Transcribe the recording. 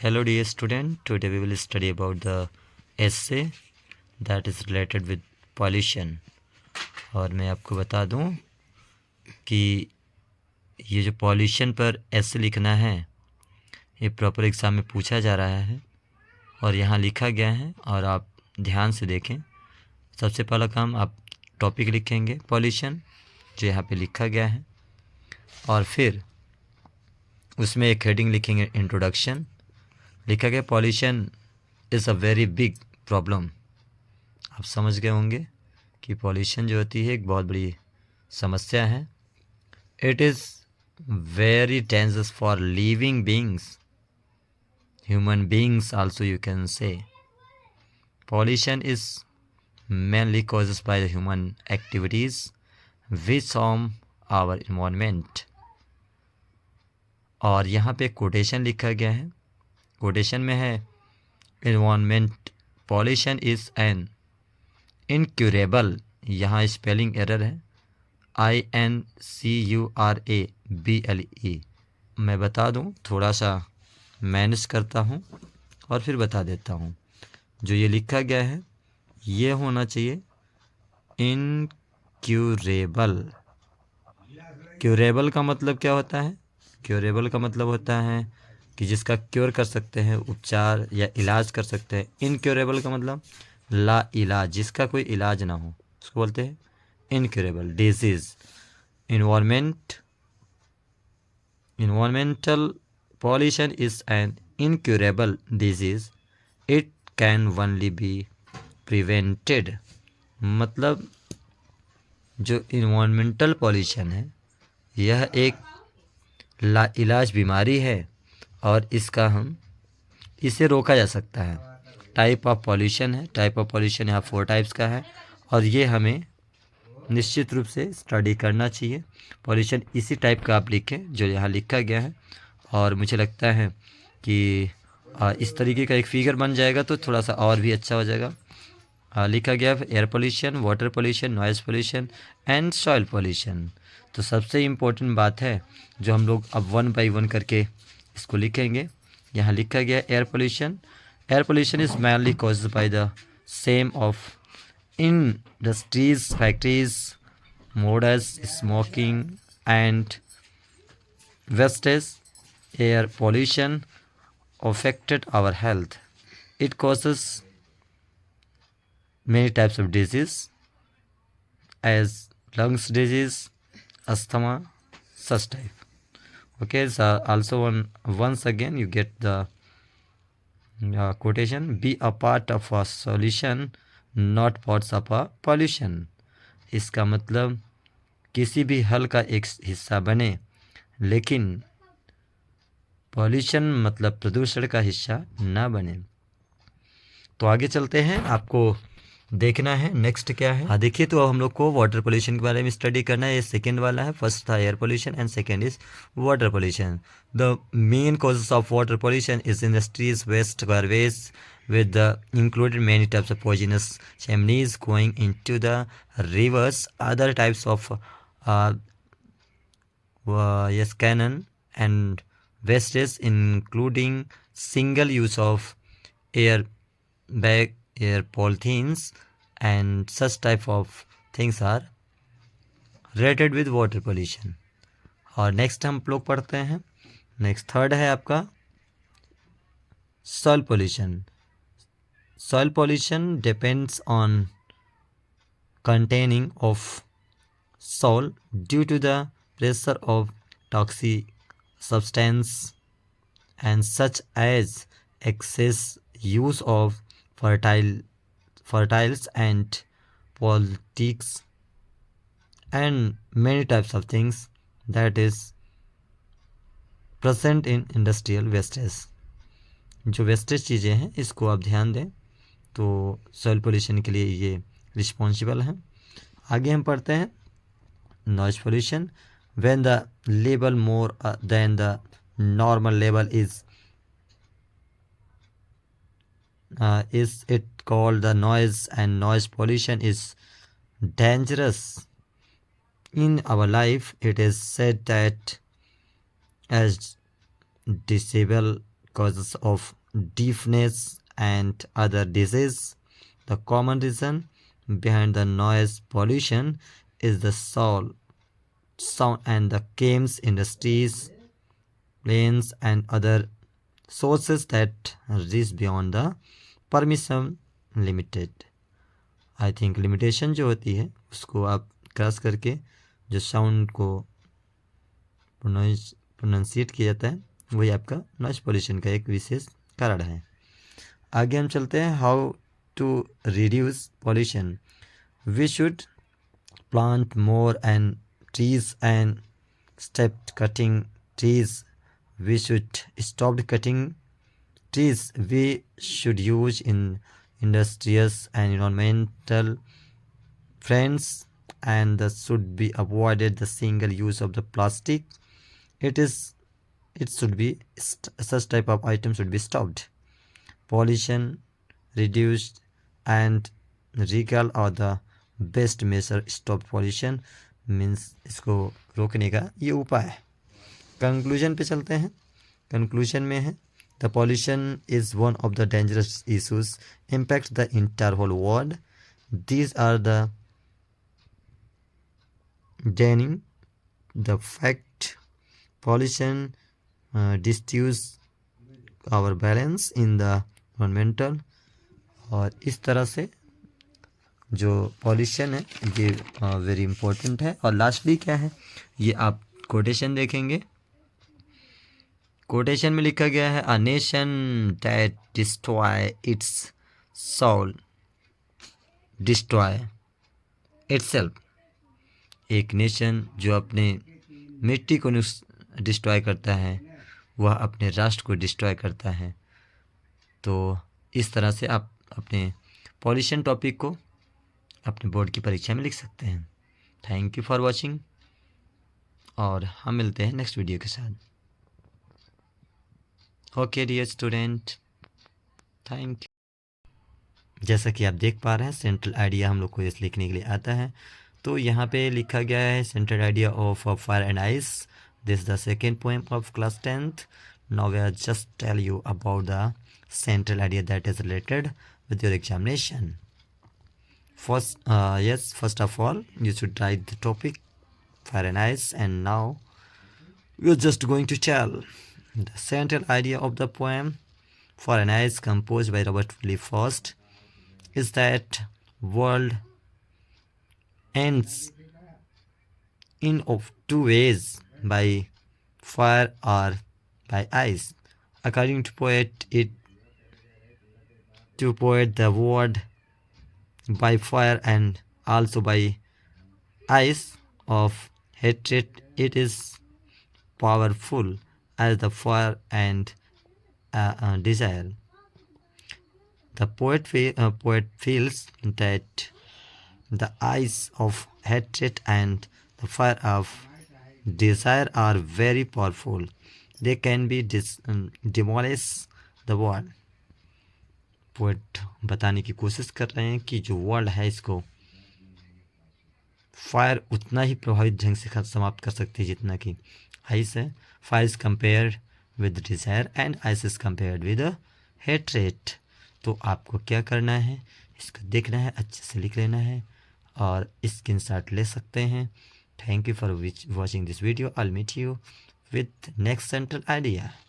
Hello dear student, today we will study about the essay that is related with pollution। और मैं आपको बता दूं कि ये जो पॉल्यूशन पर essay लिखना है ये प्रॉपर एग्ज़ाम में पूछा जा रहा है और यहाँ लिखा गया है और आप ध्यान से देखें। सबसे पहला काम आप टॉपिक लिखेंगे पॉल्यूशन जो यहाँ पे लिखा गया है और फिर उसमें एक हेडिंग लिखेंगे इंट्रोडक्शन। लिखा गया pollution is a very big problem. आप समझ गए होंगे कि पॉल्यूशन जो होती है एक बहुत बड़ी समस्या है। It is very dangerous for living beings, human beings also you can say. Pollution is mainly causes by the human activities which harm our environment. और यहाँ पे कोटेशन लिखा गया है, कोटेशन में है environment pollution is an incurable, यहाँ spelling error है, INCURABLE। मैं बता दूं, थोड़ा सा मैनेज करता हूं और फिर बता देता हूं। जो ये लिखा गया है ये होना चाहिए इनक्यूरेबल। क्यूरेबल का मतलब क्या होता है? क्यूरेबल का मतलब होता है कि जिसका क्योर कर सकते हैं, उपचार या इलाज कर सकते हैं। इनक्यूरेबल का मतलब ला इलाज, जिसका कोई इलाज ना हो उसको बोलते हैं incurable disease. Environmental pollution is an incurable disease, it can only be prevented. मतलब जो इन्वायरमेंटल पॉल्यूशन है यह एक लाइलाज बीमारी है और इसे रोका जा सकता है। टाइप ऑफ पॉल्यूशन है, टाइप ऑफ पॉल्यूशन यहाँ 4 टाइप्स का है और ये हमें निश्चित रूप से स्टडी करना चाहिए। पॉल्यूशन इसी टाइप का आप लिखें जो यहाँ लिखा गया है और मुझे लगता है कि इस तरीके का एक फिगर बन जाएगा तो थोड़ा सा और भी अच्छा हो जाएगा। लिखा गया है air pollution, water pollution, noise pollution and soil pollution. तो सबसे इम्पोर्टेंट बात है जो हम लोग अब 1 बाई 1 करके इसको लिखेंगे। यहाँ लिखा गया air pollution. Air pollution is mainly caused by the same of industries, factories, motors, smoking and wastage. Air pollution affected our health. It causes many types of disease as lungs disease, asthma, such type. Okay, so also once again you get the quotation, be a part of a solution not parts of a pollution. इसका मतलब किसी भी हल का एक हिस्सा बने लेकिन पॉल्यूशन मतलब प्रदूषण का हिस्सा ना बने। तो आगे चलते हैं, आपको देखना है नेक्स्ट क्या है। हाँ देखिए, तो अब हम लोग को वाटर पोल्यूशन के बारे में स्टडी करना है। ये सेकेंड वाला है, फर्स्ट था air pollution and second is water pollution. The main causes of water pollution is industries, waste, garbage with the included many types of poisonous chemicals going into the rivers, other types of cannon and wastes including single use of air bag, air polythenes and such type of things are related with water pollution। और next हम लोग पढ़ते हैं, next third है आपका soil pollution। Soil pollution depends on containing of soil due to the pressure of toxic substance and such as excess use of fertiles and politics and many types of things that is present in industrial wastes। जो wastage चीज़ें हैं इसको आप ध्यान दें, तो soil pollution के लिए ये रिस्पॉन्सिबल हैं। आगे हम पढ़ते हैं noise pollution. When the level more than the normal level is it called the noise and noise pollution is dangerous in our life. It is said that as disable causes of deafness and other disease. The common reason behind the noise pollution is the sound and the games industries, planes and other sources that reach beyond the permission limited. I think limitation जो होती है उसको आप cross करके जो sound को pronunciate किया जाता है वही आपका नॉइज पोल्यूशन का एक विशेष कारण है। आगे हम चलते हैं, how to reduce pollution. We should plant more and trees and stop cutting trees. We should stop cutting trees. We should use in industrious and environmental friends, and that should be avoided the single use of the plastic. It should be such type of item should be stopped. Pollution reduced and recall are the best measure stop pollution, means इसको रोकने का ये उपाय है। Conclusion पे चलते हैं। Conclusion में है, the pollution is one of the dangerous issues impact the entire whole world. These are the denying the fact pollution disturbs our balance in the environmental. और इस तरह से जो पॉल्यूशन है ये वेरी इंपॉर्टेंट है। और लास्टली क्या है, ये आप कोटेशन देखेंगे। कोटेशन में लिखा गया है, a nation that destroy its soul destroy itself. एक नेशन जो अपने मिट्टी को डिस्ट्रॉय करता है वह अपने राष्ट्र को डिस्ट्रॉय करता है। तो इस तरह से आप अपने पॉल्यूशन टॉपिक को अपने बोर्ड की परीक्षा में लिख सकते हैं। थैंक यू फॉर वॉचिंग और हम मिलते हैं नेक्स्ट वीडियो के साथ। Okay dear student, thank you. जैसा कि आप देख पा रहे हैं सेंट्रल आइडिया हम लोग को इस लिखने के लिए आता है। तो यहाँ पे लिखा गया है central idea of fire and ice. This the second poem of class 10th। Now we are just tell you about the central idea that is related with your examination. First of all, you should write the topic fire and ice, and now we are just going to tell the central idea of the poem Fire and Ice, composed by Robert Lee Frost, is that world ends in of two ways, by fire or by ice. According to poet, the word by fire and also by ice of hatred, it is powerful as the fire and desire. The poet feels that the ice of hatred and the fire of desire are very powerful. They can be demolish the world. Poet बताने की कोशिश कर रहे हैं कि जो world है इसको फायर उतना ही प्रभावित ढंग से समाप्त कर सकती है जितना कि आइस है। Fire is compared with desire and ice is compared with hatred. तो आपको क्या करना है, इसको देखना है, अच्छे से लिख लेना है और स्क्रीनशॉट ले सकते हैं। Thank you for watching this video. I will meet you with next central idea.